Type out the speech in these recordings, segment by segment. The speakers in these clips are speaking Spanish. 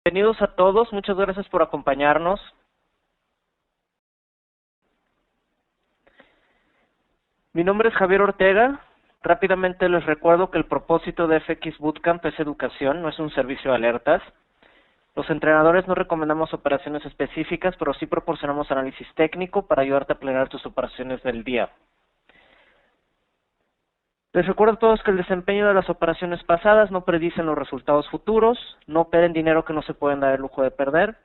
Bienvenidos a todos, muchas gracias por acompañarnos. Mi nombre es Javier Ortega. Rápidamente les recuerdo que el propósito de FX Bootcamp es educación, no es un servicio de alertas. Los entrenadores no recomendamos operaciones específicas, pero sí proporcionamos análisis técnico para ayudarte a planear tus operaciones del día. Les recuerdo a todos que el desempeño de las operaciones pasadas no predicen los resultados futuros, no operen dinero que no se pueden dar el lujo de perder.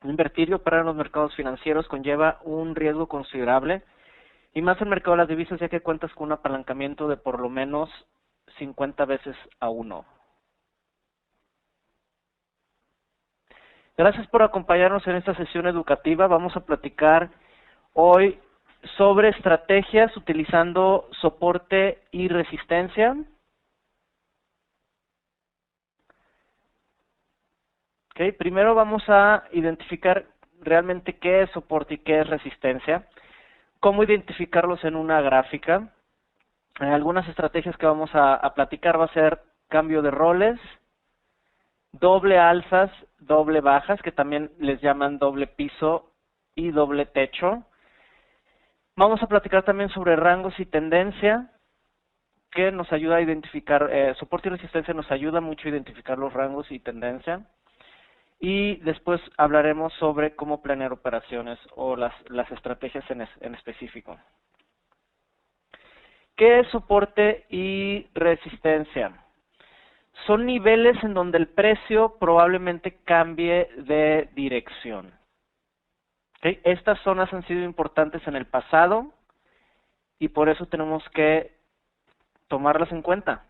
Invertir y operar en los mercados financieros conlleva un riesgo considerable, y más en el mercado de las divisas, ya que cuentas con un apalancamiento de por lo menos 50 veces a 1. Gracias por acompañarnos en esta sesión educativa. Vamos a platicar hoy sobre estrategias utilizando soporte y resistencia. Primero vamos a identificar realmente qué es soporte y qué es resistencia, cómo identificarlos en una gráfica. Algunas estrategias que vamos a platicar va a ser cambio de roles, doble alzas, doble bajas, que también les llaman doble piso y doble techo. Vamos a platicar también sobre rangos y tendencia, que nos ayuda a identificar, soporte y resistencia nos ayuda mucho a identificar los rangos y tendencia. Y después hablaremos sobre cómo planear operaciones o las estrategias en específico. ¿Qué es soporte y resistencia? Son niveles en donde el precio probablemente cambie de dirección. Estas zonas han sido importantes en el pasado y por eso tenemos que tomarlas en cuenta.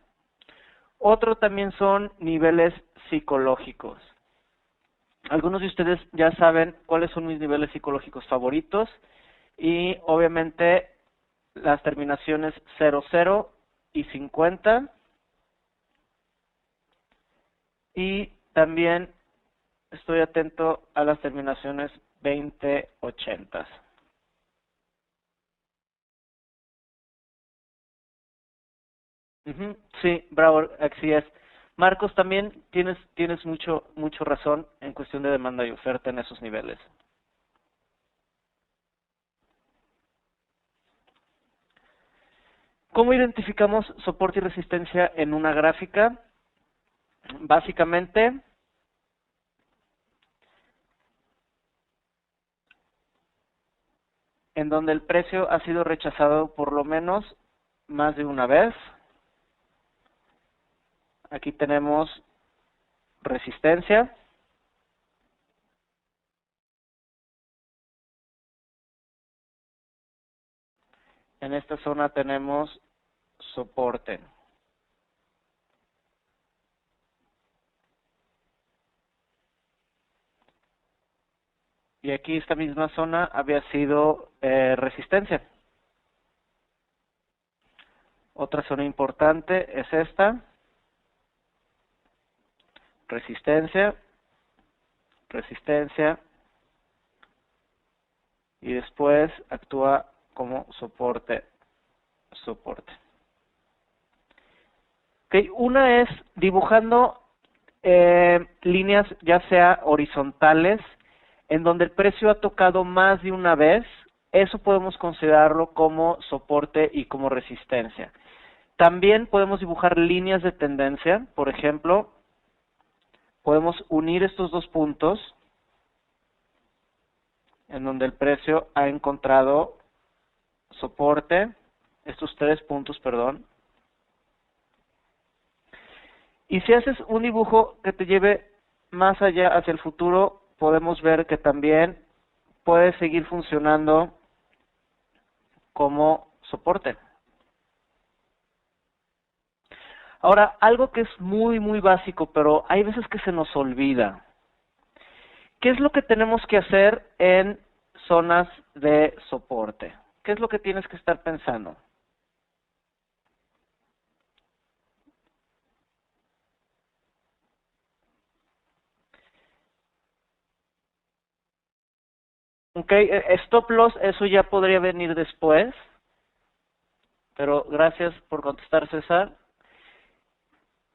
Otro también son niveles psicológicos. Algunos de ustedes ya saben cuáles son mis niveles psicológicos favoritos y obviamente las terminaciones 00 y 50 y también estoy atento a las terminaciones 20, 80. Sí, bravo, así es. Marcos, también tienes mucho razón en cuestión de demanda y oferta en esos niveles. ¿Cómo identificamos soporte y resistencia en una gráfica? Básicamente, en donde el precio ha sido rechazado por lo menos más de una vez. Aquí tenemos resistencia. En esta zona tenemos soporte. Y aquí esta misma zona había sido resistencia. Otra zona importante es esta. Resistencia, resistencia. Y después actúa como soporte, soporte. Una es dibujando líneas ya sea horizontales, en donde el precio ha tocado más de una vez. Eso podemos considerarlo como soporte y como resistencia. También podemos dibujar líneas de tendencia. Por ejemplo, podemos unir estos dos puntos en donde el precio ha encontrado soporte, estos tres puntos, perdón. Y si haces un dibujo que te lleve más allá hacia el futuro, podemos ver que también puede seguir funcionando como soporte. Ahora, algo que es muy básico, pero hay veces que se nos olvida. ¿Qué es lo que tenemos que hacer en zonas de soporte? ¿Qué es lo que tienes que estar pensando? Stop loss, eso ya podría venir después. Pero gracias por contestar, César.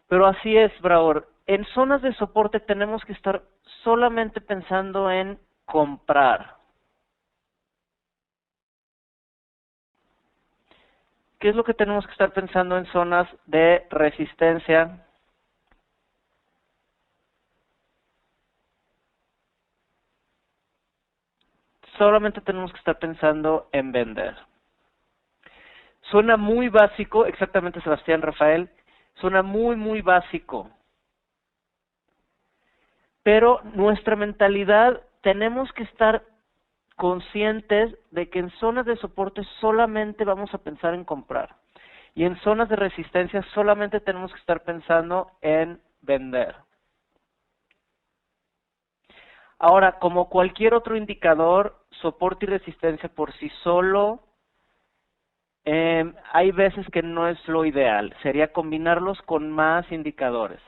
Pero así es, Braur. en zonas de soporte tenemos que estar solamente pensando en comprar. ¿Qué es lo que tenemos que estar pensando en zonas de resistencia? Solamente tenemos que estar pensando en vender. Suena muy básico, exactamente, Sebastián, Rafael, suena muy básico. Pero nuestra mentalidad, tenemos que estar conscientes de que en zonas de soporte solamente vamos a pensar en comprar. Y en zonas de resistencia solamente tenemos que estar pensando en vender. Ahora, como cualquier otro indicador, soporte y resistencia por sí solo, hay veces que no es lo ideal. Sería combinarlos con más indicadores.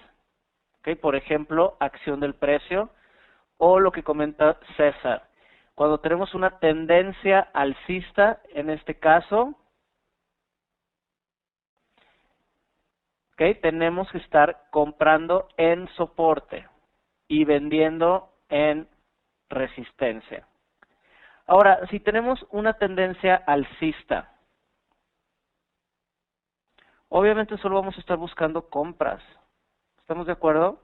¿Okay? Por ejemplo, acción del precio o lo que comenta César. Cuando tenemos una tendencia alcista, en este caso, ¿okay? Tenemos que estar comprando en soporte y vendiendo en resistencia. Ahora, si tenemos una tendencia alcista, obviamente solo vamos a estar buscando compras. ¿Estamos de acuerdo?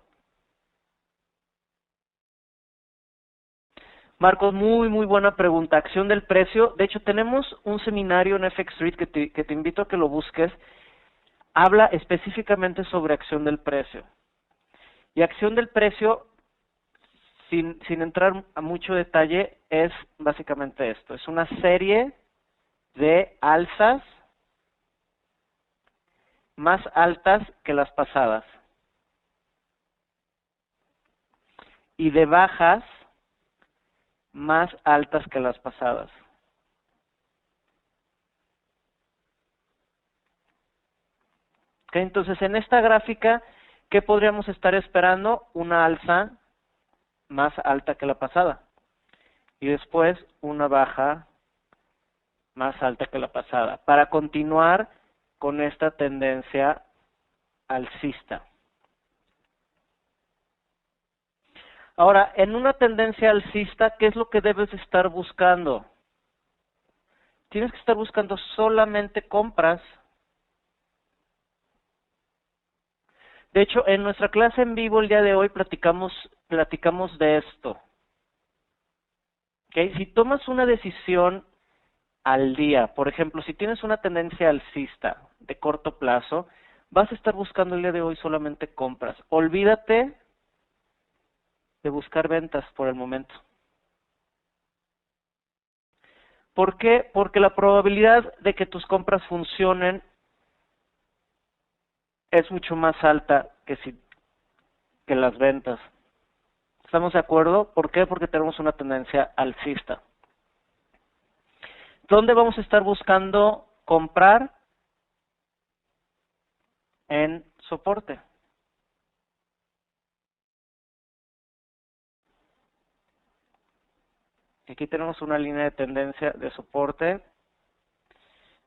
Marcos, muy buena pregunta. Acción del precio. De hecho, tenemos un seminario en FX Street que te invito a que lo busques. Habla específicamente sobre acción del precio. Y acción del precio, sin entrar a mucho detalle, es básicamente esto. Es una serie de alzas más altas que las pasadas y de bajas más altas que las pasadas. ¿Okay? Entonces, en esta gráfica, ¿qué podríamos estar esperando? Una alza más alta que la pasada. Y después una baja más alta que la pasada. Para continuar con esta tendencia alcista. Ahora, en una tendencia alcista, ¿qué es lo que debes estar buscando? Tienes que estar buscando solamente compras. De hecho, en nuestra clase en vivo el día de hoy platicamos de esto. ¿Okay? Si tomas una decisión al día, por ejemplo, si tienes una tendencia alcista de corto plazo, vas a estar buscando el día de hoy solamente compras. Olvídate de buscar ventas por el momento. ¿Por qué? Porque la probabilidad de que tus compras funcionen es mucho más alta que las ventas. ¿Estamos de acuerdo? ¿Por qué? Porque tenemos una tendencia alcista. ¿Dónde vamos a estar buscando comprar? En soporte. Aquí tenemos una línea de tendencia de soporte.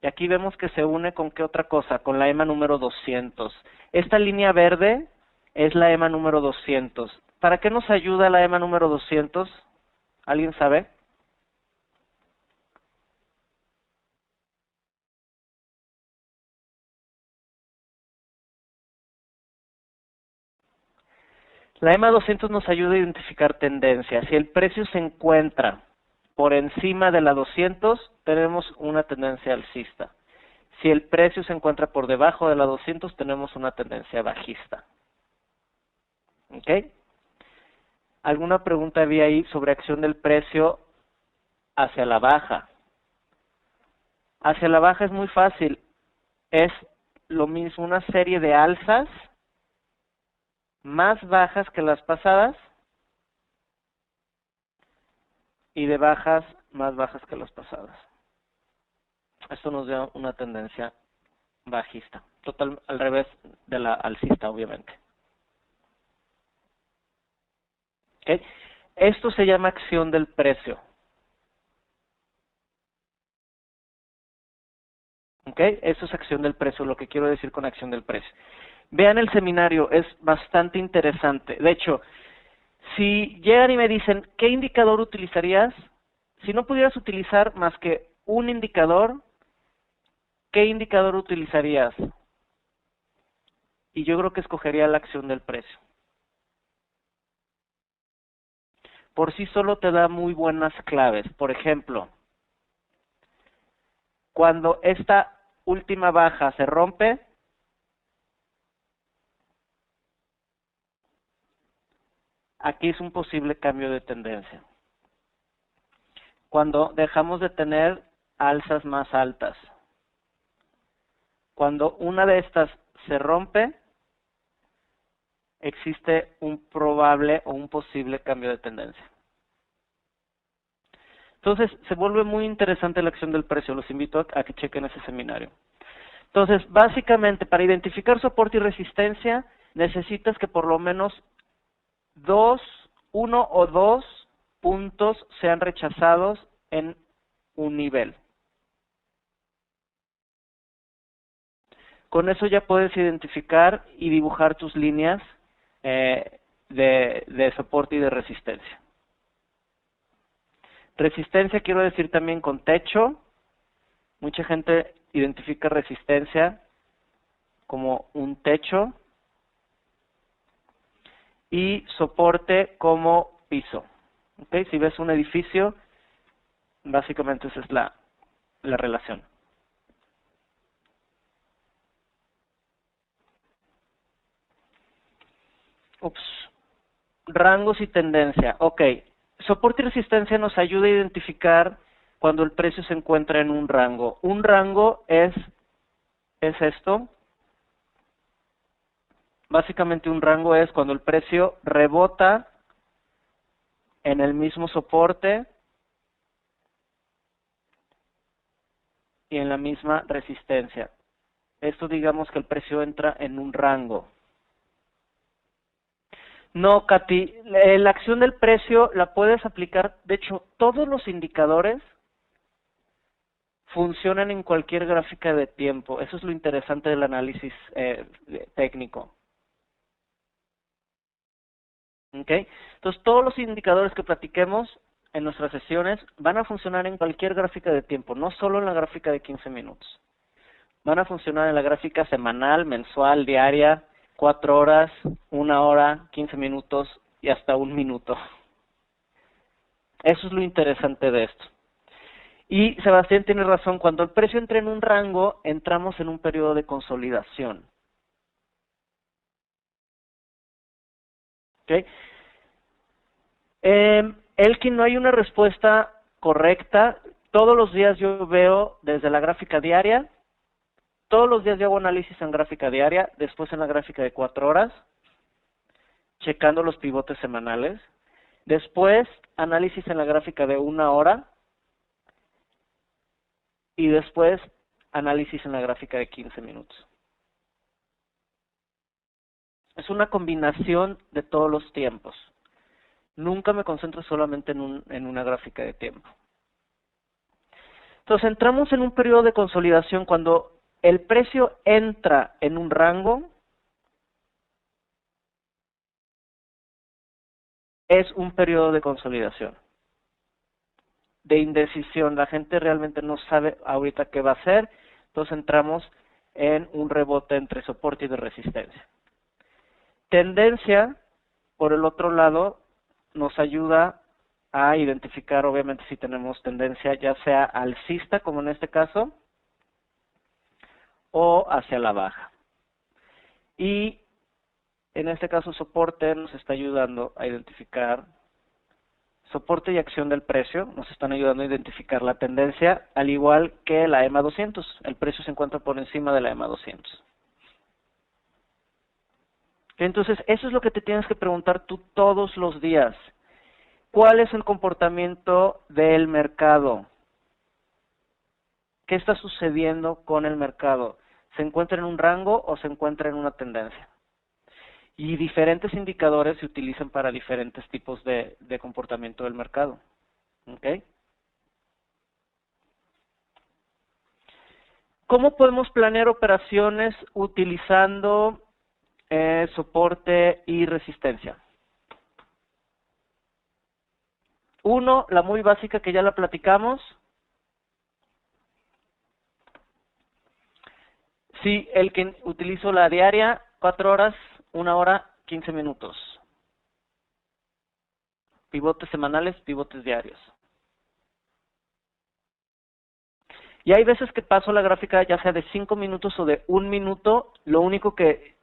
Y aquí vemos que se une con qué otra cosa, con la EMA número 200. Esta línea verde es la EMA número 200. ¿Para qué nos ayuda la EMA número 200? ¿Alguien sabe? La EMA 200 nos ayuda a identificar tendencias. Si el precio se encuentra por encima de la 200, tenemos una tendencia alcista. Si el precio se encuentra por debajo de la 200, tenemos una tendencia bajista. ¿Ok? ¿Alguna pregunta había ahí sobre acción del precio hacia la baja? Hacia la baja es muy fácil. Es lo mismo, una serie de alzas más bajas que las pasadas y de bajas más bajas que las pasadas. Esto nos da una tendencia bajista, total al revés de la alcista, obviamente. ¿Okay? Esto se llama acción del precio. ¿Ok? Eso es acción del precio, lo que quiero decir con acción del precio. Vean el seminario, es bastante interesante. De hecho, si llegan y me dicen, ¿qué indicador utilizarías? Si no pudieras utilizar más que un indicador, ¿qué indicador utilizarías? Y yo creo que escogería la acción del precio. Por sí solo te da muy buenas claves. Por ejemplo, cuando esta última baja se rompe, aquí es un posible cambio de tendencia. Cuando dejamos de tener alzas más altas. Cuando una de estas se rompe, existe un probable o un posible cambio de tendencia. Entonces, se vuelve muy interesante la acción del precio. Los invito a que chequen ese seminario. Entonces, básicamente, para identificar soporte y resistencia, necesitas que por lo menos uno o dos puntos sean rechazados en un nivel. Con eso ya puedes identificar y dibujar tus líneas de soporte y de resistencia. Resistencia quiero decir también con techo. Mucha gente identifica resistencia como un techo y soporte como piso. ¿Okay? Si ves un edificio, básicamente esa es la relación. Rangos y tendencia. Ok. Soporte y resistencia nos ayuda a identificar cuando el precio se encuentra en un rango. Un rango es esto. Básicamente un rango es cuando el precio rebota en el mismo soporte y en la misma resistencia. Esto digamos que el precio entra en un rango. No, Katy, la acción del precio la puedes aplicar, de hecho, todos los indicadores funcionan en cualquier gráfica de tiempo. Eso es lo interesante del análisis técnico. ¿Okay? Entonces, todos los indicadores que platiquemos en nuestras sesiones van a funcionar en cualquier gráfica de tiempo, no solo en la gráfica de 15 minutos. Van a funcionar en la gráfica semanal, mensual, diaria, 4 horas, 1 hora, 15 minutos y hasta 1 minuto. Eso es lo interesante de esto. Y Sebastián tiene razón, cuando el precio entra en un rango, entramos en un periodo de consolidación. ¿Okay? Elkin, no hay una respuesta correcta. Todos los días yo veo desde la gráfica diaria, todos los días yo hago análisis en gráfica diaria, después en la gráfica de 4 horas, checando los pivotes semanales, después análisis en la gráfica de 1 hora y después análisis en la gráfica de 15 minutos. Es una combinación de todos los tiempos. Nunca me concentro solamente en una gráfica de tiempo. Entonces entramos en un periodo de consolidación cuando el precio entra en un rango. Es un periodo de consolidación, de indecisión. La gente realmente no sabe ahorita qué va a hacer, entonces entramos en un rebote entre soporte y de resistencia. Tendencia, por el otro lado, nos ayuda a identificar, obviamente, si tenemos tendencia ya sea alcista, como en este caso, o hacia la baja. Y en este caso, soporte nos está ayudando a identificar soporte y acción del precio, nos están ayudando a identificar la tendencia, al igual que la EMA 200. El precio se encuentra por encima de la EMA 200. Entonces, eso es lo que te tienes que preguntar tú todos los días. ¿Cuál es el comportamiento del mercado? ¿Qué está sucediendo con el mercado? ¿Se encuentra en un rango o se encuentra en una tendencia? Y diferentes indicadores se utilizan para diferentes tipos de comportamiento del mercado. ¿Okay? ¿Cómo podemos planear operaciones utilizando soporte y resistencia? Uno, la muy básica que ya la platicamos. Sí, el que utilizo la diaria, 4 horas, 1 hora, 15 minutos. Pivotes semanales, pivotes diarios. Y hay veces que paso la gráfica ya sea de 5 minutos o de 1 minuto. Lo único que,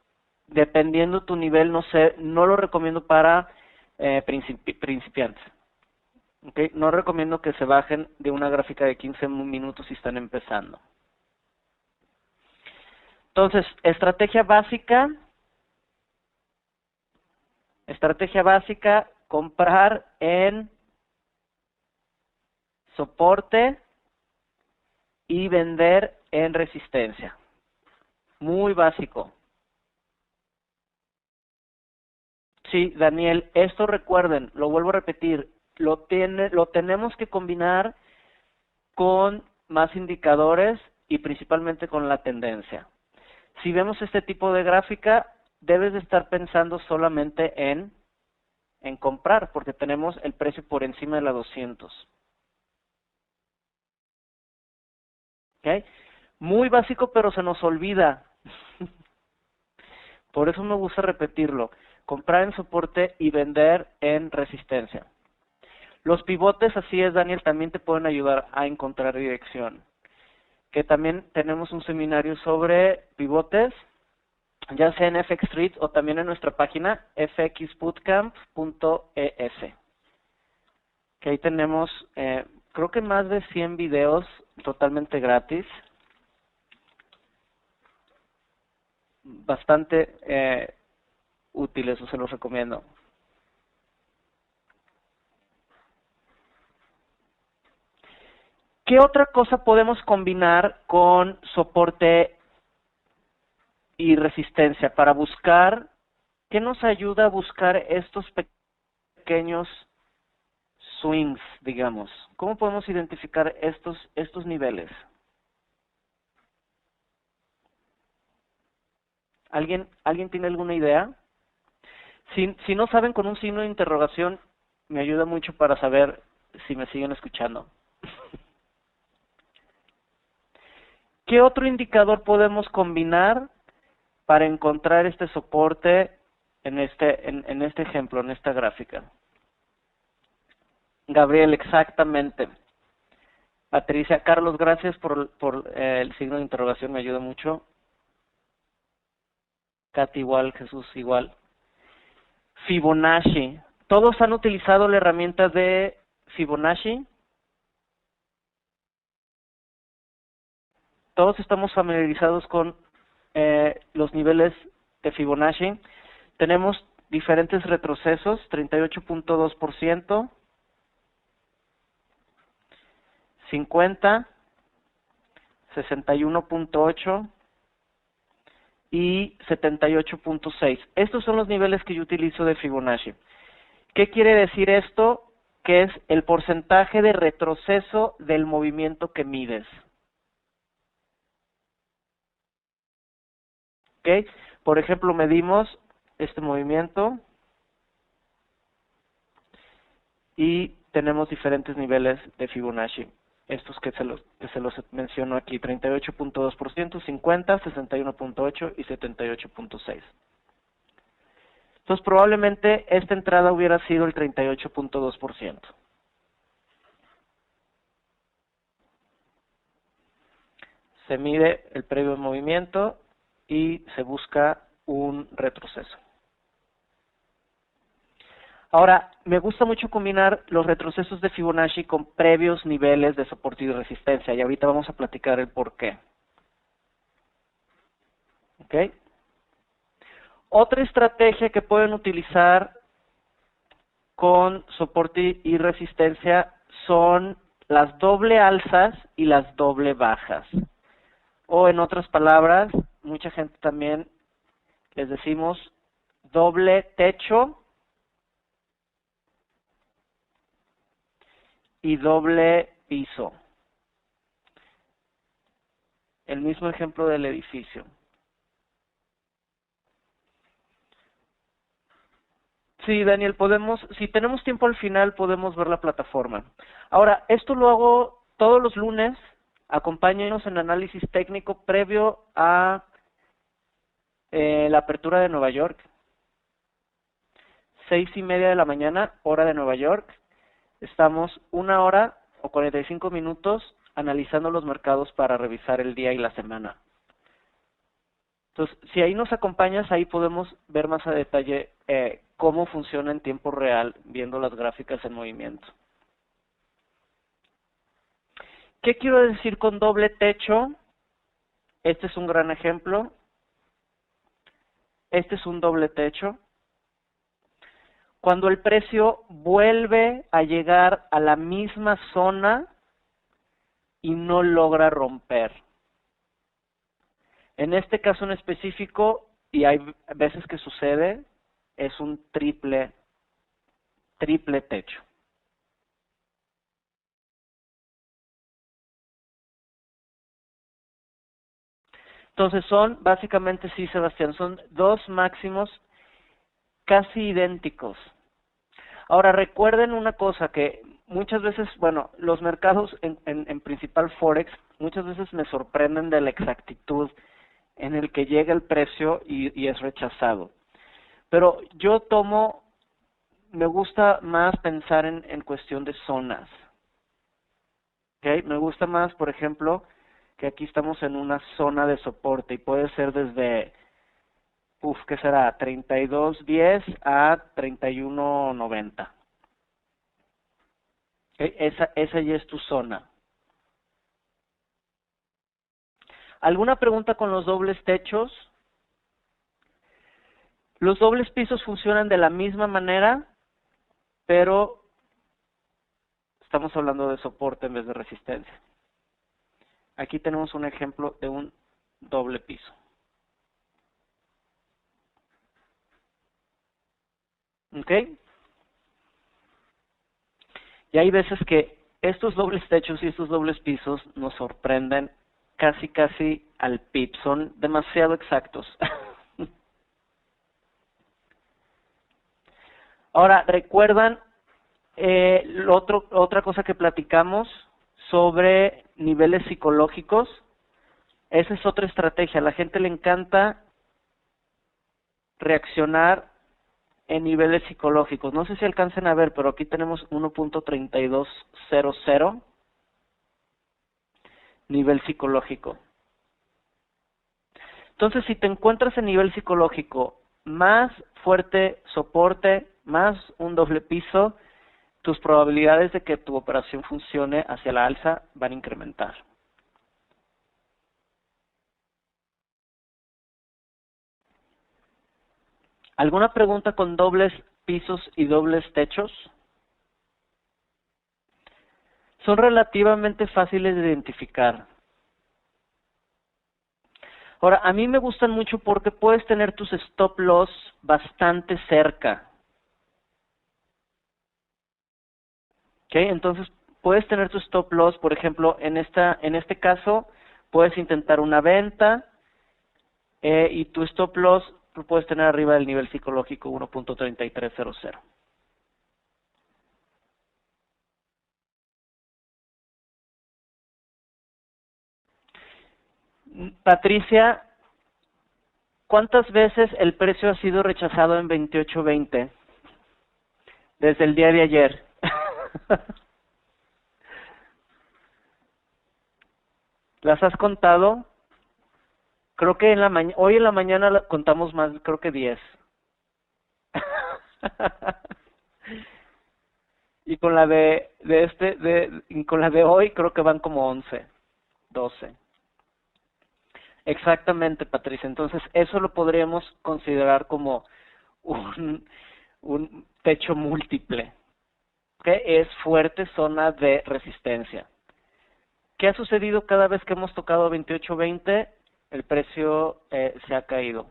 dependiendo tu nivel, no lo recomiendo para principiantes. ¿Okay? No recomiendo que se bajen de una gráfica de 15 minutos si están empezando. Entonces, estrategia básica, comprar en soporte y vender en resistencia. Muy básico. Sí, Daniel, esto recuerden, lo vuelvo a repetir, lo tenemos que combinar con más indicadores y principalmente con la tendencia. Si vemos este tipo de gráfica, debes de estar pensando solamente en comprar, porque tenemos el precio por encima de la 200. ¿Okay? Muy básico, pero se nos olvida. Por eso me gusta repetirlo. Comprar en soporte y vender en resistencia. Los pivotes, así es, Daniel, también te pueden ayudar a encontrar dirección. Que también tenemos un seminario sobre pivotes, ya sea en FX Street o también en nuestra página fxbootcamp.es. Que ahí tenemos, creo que más de 100 videos totalmente gratis. Bastante útiles, se los recomiendo. ¿Qué otra cosa podemos combinar con soporte y resistencia para buscar? ¿Qué nos ayuda a buscar estos pequeños swings, digamos? ¿Cómo podemos identificar estos niveles? ¿Alguien tiene alguna idea? Si no saben, con un signo de interrogación me ayuda mucho para saber si me siguen escuchando. ¿Qué otro indicador podemos combinar para encontrar este soporte en este ejemplo, en esta gráfica? Gabriel, exactamente. Patricia, Carlos, gracias por el signo de interrogación, me ayuda mucho. Katy igual, Jesús igual. Fibonacci. ¿Todos han utilizado la herramienta de Fibonacci? Todos estamos familiarizados con los niveles de Fibonacci. Tenemos diferentes retrocesos, 38.2%, 50, 61.8 y 78.6. Estos son los niveles que yo utilizo de Fibonacci. ¿Qué quiere decir esto? Que es el porcentaje de retroceso del movimiento que mides. ¿Ok? Por ejemplo, medimos este movimiento y tenemos diferentes niveles de Fibonacci. Estos que se los menciono aquí, 38.2%, 50, 61.8 y 78.6. Entonces, probablemente esta entrada hubiera sido el 38.2%. Se mide el previo movimiento y se busca un retroceso. Ahora, me gusta mucho combinar los retrocesos de Fibonacci con previos niveles de soporte y resistencia, y ahorita vamos a platicar el por qué. ¿Ok? Otra estrategia que pueden utilizar con soporte y resistencia son las doble alzas y las doble bajas. O en otras palabras, mucha gente también les decimos doble techo y doble piso. el mismo ejemplo del edificio. Sí, Daniel, si tenemos tiempo al final, podemos ver la plataforma. Ahora, esto lo hago todos los lunes. Acompáñenos en análisis técnico previo a la apertura de Nueva York. 6:30 de la mañana, hora de Nueva York. Estamos 1 hora o 45 minutos analizando los mercados para revisar el día y la semana. Entonces, si ahí nos acompañas, ahí podemos ver más a detalle cómo funciona en tiempo real, viendo las gráficas en movimiento. ¿Qué quiero decir con doble techo? Este es un gran ejemplo. Este es un doble techo. Cuando el precio vuelve a llegar a la misma zona y no logra romper. En este caso en específico, y hay veces que sucede, es un triple techo. Entonces básicamente sí, Sebastián, son dos máximos casi idénticos. Ahora recuerden una cosa, que muchas veces, bueno, los mercados en principal Forex, muchas veces me sorprenden de la exactitud en el que llega el precio y es rechazado. Pero me gusta más pensar en cuestión de zonas. ¿Okay? Me gusta más, por ejemplo, que aquí estamos en una zona de soporte y puede ser desde, ¿qué será? 32.10 a 31.90. ¿Okay? Esa ya es tu zona. ¿Alguna pregunta con los dobles techos? Los dobles pisos funcionan de la misma manera, pero estamos hablando de soporte en vez de resistencia. Aquí tenemos un ejemplo de un doble piso. ¿Ok? Y hay veces que estos dobles techos y estos dobles pisos nos sorprenden casi al pip. Son demasiado exactos. Ahora, ¿recuerdan otra cosa que platicamos sobre niveles psicológicos? Esa es otra estrategia. A la gente le encanta reaccionar en niveles psicológicos. No sé si alcancen a ver, pero aquí tenemos 1.3200, nivel psicológico. Entonces, si te encuentras en nivel psicológico más fuerte soporte, más un doble piso, tus probabilidades de que tu operación funcione hacia la alza van a incrementar. ¿Alguna pregunta con dobles pisos y dobles techos? Son relativamente fáciles de identificar. Ahora, a mí me gustan mucho porque puedes tener tus stop loss bastante cerca. ¿Ok? Entonces, puedes tener tu stop loss, por ejemplo, en este caso, puedes intentar una venta y tu stop loss lo puedes tener arriba del nivel psicológico 1.3300. Patricia, ¿cuántas veces el precio ha sido rechazado en 28.20? Desde el día de ayer. ¿Las has contado? Creo que hoy en la mañana contamos más, creo que 10. Y con la con la de hoy creo que van como 11, 12. Exactamente, Patricia. Entonces, eso lo podríamos considerar como un techo múltiple, que es fuerte zona de resistencia. ¿Qué ha sucedido cada vez que hemos tocado 28.20? El precio se ha caído.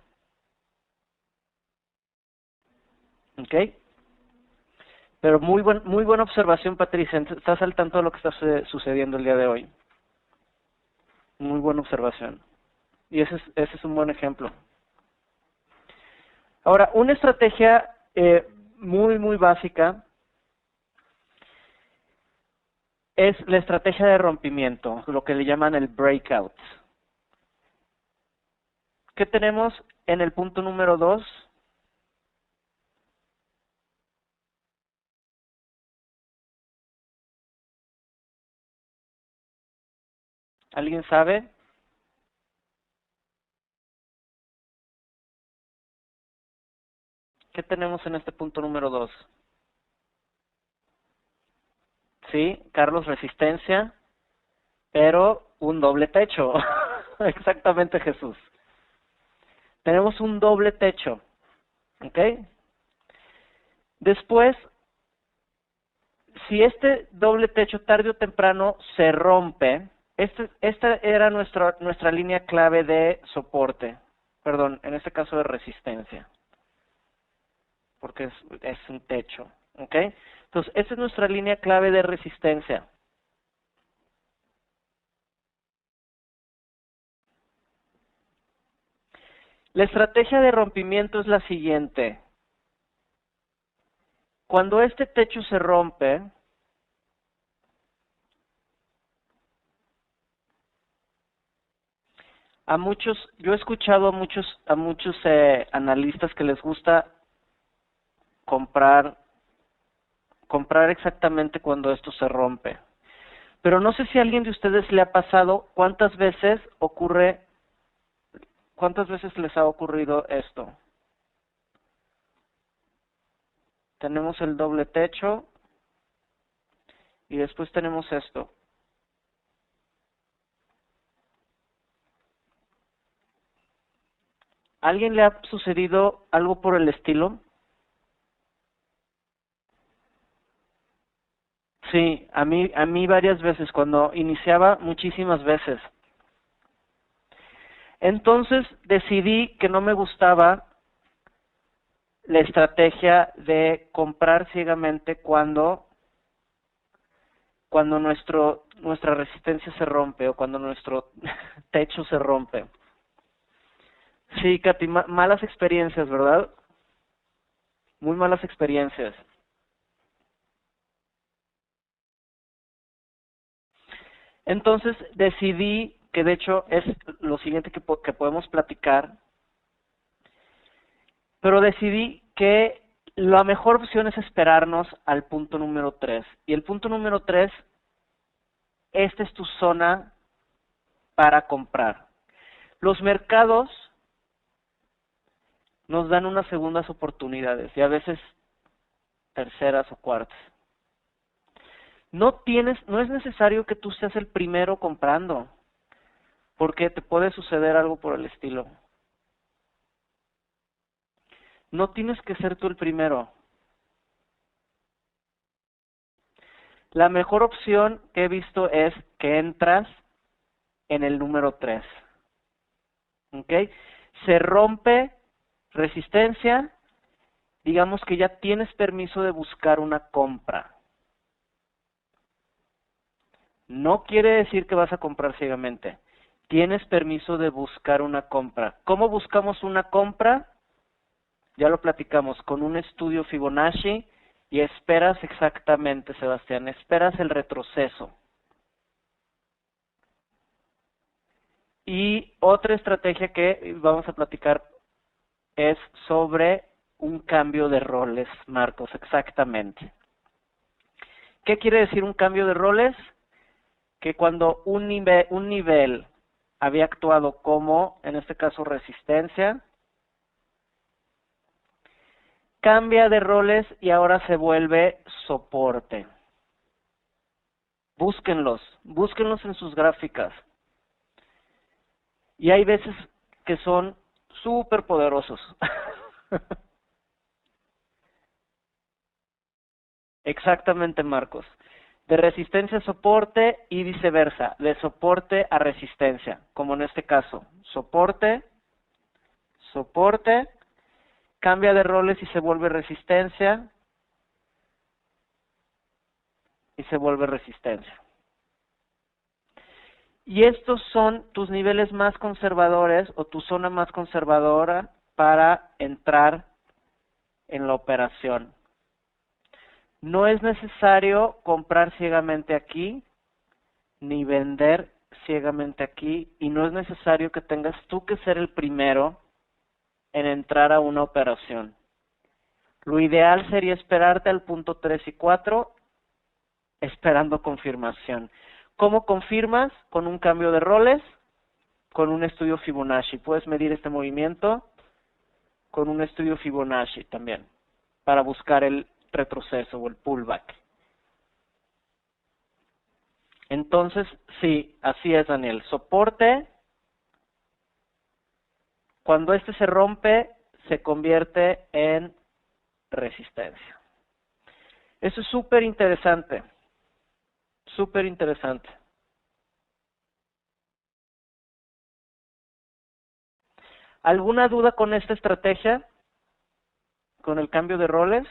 ¿Ok? Pero muy buena observación, Patricia. Estás al tanto de lo que está sucediendo el día de hoy. Muy buena observación. Y ese es un buen ejemplo. Ahora, una estrategia muy básica es la estrategia de rompimiento, lo que le llaman el breakout. ¿Qué tenemos en el punto número 2? ¿Alguien sabe? ¿Qué tenemos en este punto número 2? Sí, Carlos, resistencia, pero un doble techo. Exactamente, Jesús. Tenemos un doble techo, ¿ok? Después, si este doble techo tarde o temprano se rompe, esta era nuestra línea clave de soporte, perdón, en este caso de resistencia, porque es un techo, ¿ok? Entonces, esta es nuestra línea clave de resistencia. La estrategia de rompimiento es la siguiente. Cuando este techo se rompe, yo he escuchado a muchos analistas que les gusta comprar exactamente cuando esto se rompe. Pero no sé si a alguien de ustedes le ha pasado, cuántas veces les ha ocurrido esto. Tenemos el doble techo y después tenemos esto. ¿A alguien le ha sucedido algo por el estilo? Sí, a mí varias veces, cuando iniciaba muchísimas veces. Entonces decidí que no me gustaba la estrategia de comprar ciegamente cuando nuestra resistencia se rompe o cuando nuestro techo se rompe. Sí, Katy, malas experiencias, ¿verdad? Muy malas experiencias. Entonces decidí, que de hecho es lo siguiente que podemos platicar, pero decidí que la mejor opción es esperarnos al punto número 3. Y el punto número 3, esta es tu zona para comprar. Los mercados nos dan unas segundas oportunidades y a veces terceras o cuartas. No es necesario que tú seas el primero comprando, porque te puede suceder algo por el estilo. No tienes que ser tú el primero. La mejor opción que he visto es que entras en el número 3. ¿Ok? Se rompe resistencia, digamos que ya tienes permiso de buscar una compra. No quiere decir que vas a comprar ciegamente. Tienes permiso de buscar una compra. ¿Cómo buscamos una compra? Ya lo platicamos, con un estudio Fibonacci y esperas exactamente, Sebastián, esperas el retroceso. Y otra estrategia que vamos a platicar es sobre un cambio de roles, Marcos, exactamente. ¿Qué quiere decir un cambio de roles? Que cuando un nivel había actuado como, en este caso, resistencia, cambia de roles y ahora se vuelve soporte. Búsquenlos en sus gráficas. Y hay veces que son súper poderosos. Exactamente, Marcos. De resistencia a soporte y viceversa, de soporte a resistencia, como en este caso. Soporte, soporte, cambia de roles y se vuelve resistencia, y se vuelve resistencia. Y estos son tus niveles más conservadores o tu zona más conservadora para entrar en la operación. No es necesario comprar ciegamente aquí, ni vender ciegamente aquí, y no es necesario que tengas tú que ser el primero en entrar a una operación. Lo ideal sería esperarte al punto 3 y 4, esperando confirmación. ¿Cómo confirmas? Con un cambio de roles, con un estudio Fibonacci. Puedes medir este movimiento con un estudio Fibonacci también, para buscar el retroceso o el pullback. Entonces, sí, así es, Daniel. Soporte, cuando este se rompe, se convierte en resistencia. Eso es súper interesante. Súper interesante. ¿Alguna duda con esta estrategia? ¿Con el cambio de roles?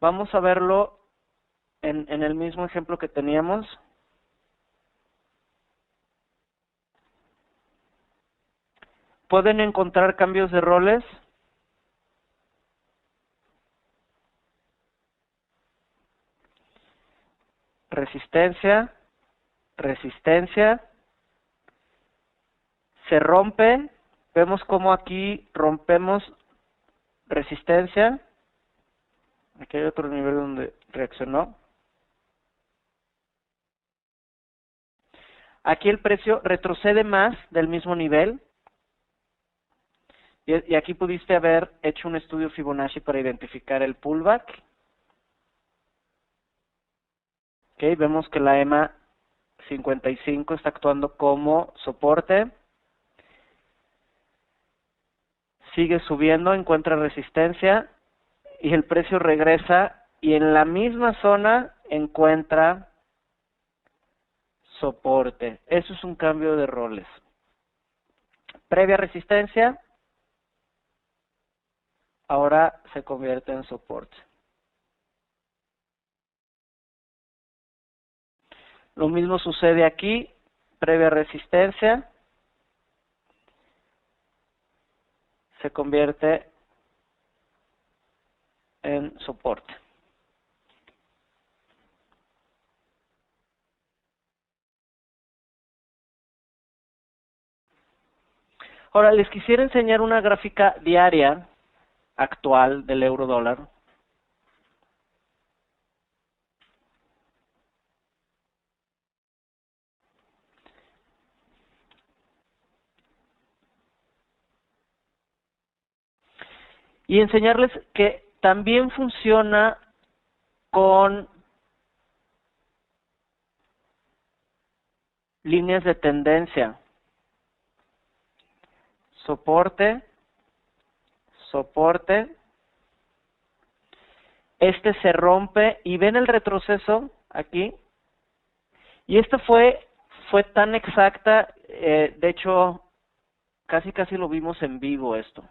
Vamos a verlo en el mismo ejemplo que teníamos. ¿Pueden encontrar cambios de roles? Resistencia, resistencia, se rompe, vemos cómo aquí rompemos resistencia, aquí hay otro nivel donde reaccionó, aquí el precio retrocede más del mismo nivel, y aquí pudiste haber hecho un estudio Fibonacci para identificar el pullback. Okay, vemos que la EMA 55 está actuando como soporte. Sigue subiendo, encuentra resistencia y el precio regresa y en la misma zona encuentra soporte. Eso es un cambio de roles. Previa resistencia, ahora se convierte en soporte. Lo mismo sucede aquí, previa resistencia, se convierte en soporte. Ahora, les quisiera enseñar una gráfica diaria actual del euro dólar. Y enseñarles que también funciona con líneas de tendencia. Soporte, soporte. Este se rompe y ven el retroceso aquí. Y esta fue tan exacta, de hecho, casi lo vimos en vivo esto.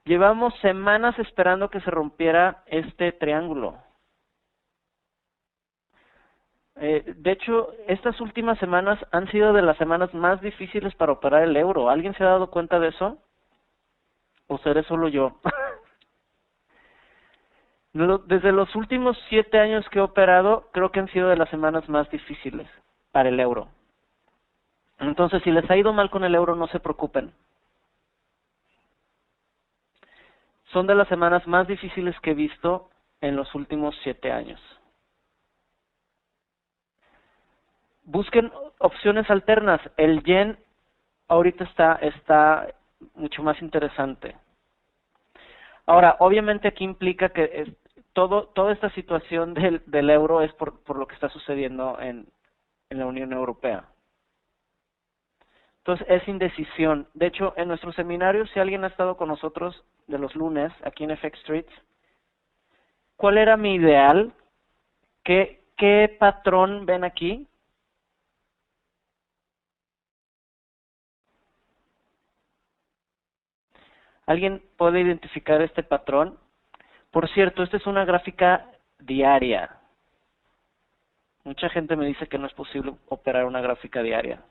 Llevamos semanas esperando que se rompiera este triángulo. De hecho, estas últimas semanas han sido de las semanas más difíciles para operar el euro. ¿Alguien se ha dado cuenta de eso? ¿O seré solo yo? Desde los últimos 7 años que he operado, creo que han sido de las semanas más difíciles para el euro. Entonces, si les ha ido mal con el euro, no se preocupen. Son de las semanas más difíciles que he visto en los últimos 7 años. Busquen opciones alternas. El yen ahorita está mucho más interesante. Ahora, obviamente aquí implica que toda esta situación del euro es por lo que está sucediendo en la Unión Europea. Entonces, es indecisión. De hecho, en nuestro seminario, si alguien ha estado con nosotros de los lunes, aquí en FX Street, ¿cuál era mi ideal? ¿Qué patrón ven aquí? ¿Alguien puede identificar este patrón? Por cierto, esta es una gráfica diaria. Mucha gente me dice que no es posible operar una gráfica diaria.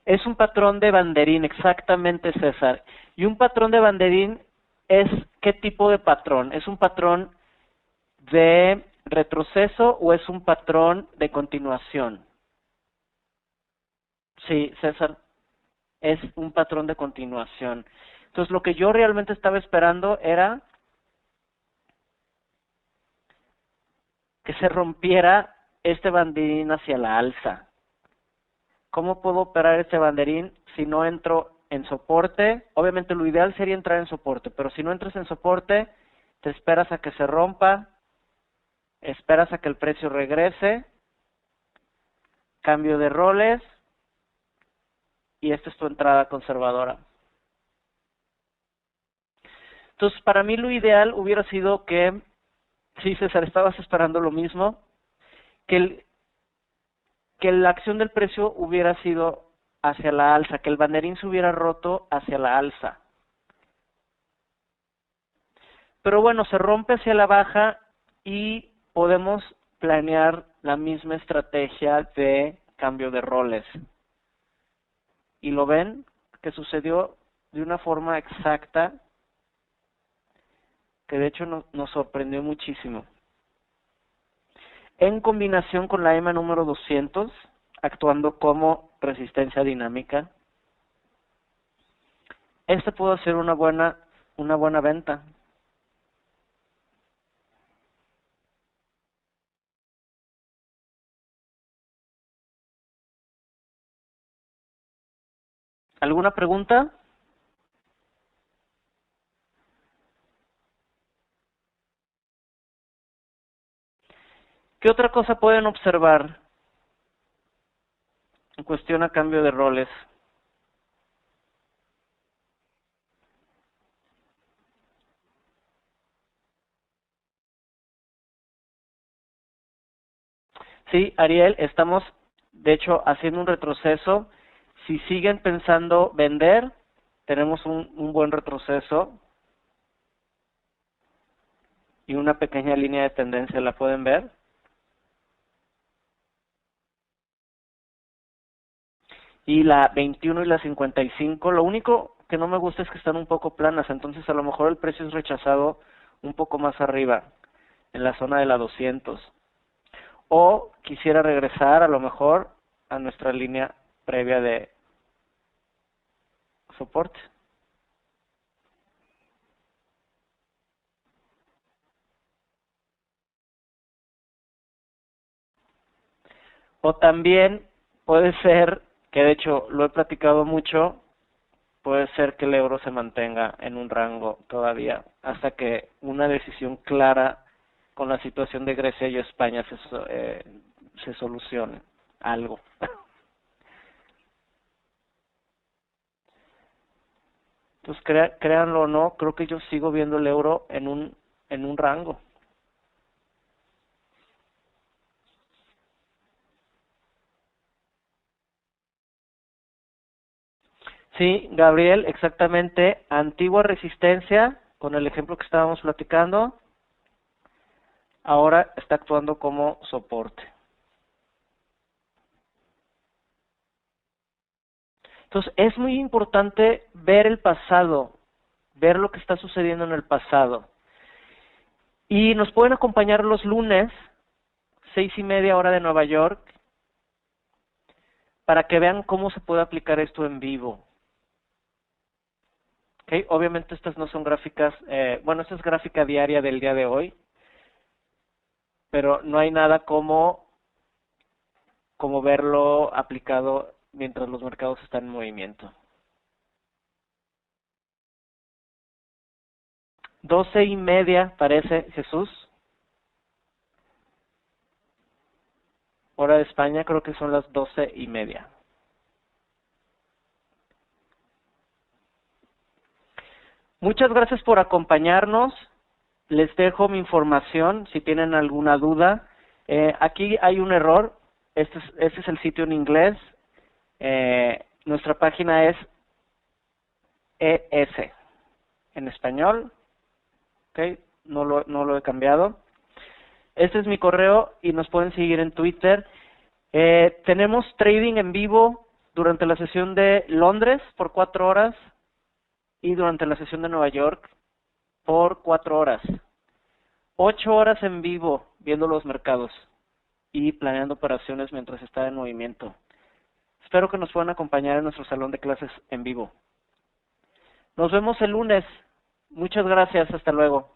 Es un patrón de banderín, exactamente, César. Y un patrón de banderín es, ¿qué tipo de patrón? ¿Es un patrón de retroceso o es un patrón de continuación? Sí, César, es un patrón de continuación. Entonces, lo que yo realmente estaba esperando era que se rompiera este banderín hacia la alza. ¿Cómo puedo operar este banderín si no entro en soporte? Obviamente lo ideal sería entrar en soporte, pero si no entras en soporte, te esperas a que se rompa, esperas a que el precio regrese, cambio de roles, y esta es tu entrada conservadora. Entonces, para mí lo ideal hubiera sido que, sí, César, estabas esperando lo mismo, que la acción del precio hubiera sido hacia la alza, que el banderín se hubiera roto hacia la alza. Pero bueno, se rompe hacia la baja y podemos planear la misma estrategia de cambio de roles. Y lo ven, que sucedió de una forma exacta, que de hecho nos sorprendió muchísimo. En combinación con la EMA número 200, actuando como resistencia dinámica, esta puede ser una buena venta. ¿Alguna pregunta? ¿Qué otra cosa pueden observar en cuestión a cambio de roles? Sí, Ariel, estamos de hecho haciendo un retroceso. Si siguen pensando vender, tenemos un buen retroceso y una pequeña línea de tendencia, ¿la pueden ver? Y la 21 y la 55, lo único que no me gusta es que están un poco planas, entonces a lo mejor el precio es rechazado un poco más arriba, en la zona de la 200. O quisiera regresar a lo mejor a nuestra línea previa de soporte. O también puede ser, que de hecho lo he platicado mucho, puede ser que el euro se mantenga en un rango todavía hasta que una decisión clara con la situación de Grecia y España se solucione algo. Entonces, créanlo o no, creo que yo sigo viendo el euro en un rango. Sí, Gabriel, exactamente. Antigua resistencia, con el ejemplo que estábamos platicando, ahora está actuando como soporte. Entonces, es muy importante ver el pasado, ver lo que está sucediendo en el pasado. Y nos pueden acompañar los lunes, 6:30 hora de Nueva York, para que vean cómo se puede aplicar esto en vivo. Okay, obviamente estas no son gráficas, bueno, esta es gráfica diaria del día de hoy, pero no hay nada como verlo aplicado mientras los mercados están en movimiento. 12:30 parece, Jesús. Hora de España, creo que son las 12:30. Muchas gracias por acompañarnos. Les dejo mi información si tienen alguna duda. Aquí hay un error. Este es el sitio en inglés. Nuestra página es ES en español. ¿ok? No lo he cambiado. Este es mi correo y nos pueden seguir en Twitter. Tenemos trading en vivo durante la sesión de Londres por 4 horas y durante la sesión de Nueva York por 4 horas. 8 horas en vivo viendo los mercados y planeando operaciones mientras está en movimiento. Espero que nos puedan acompañar en nuestro salón de clases en vivo. Nos vemos el lunes. Muchas gracias. Hasta luego.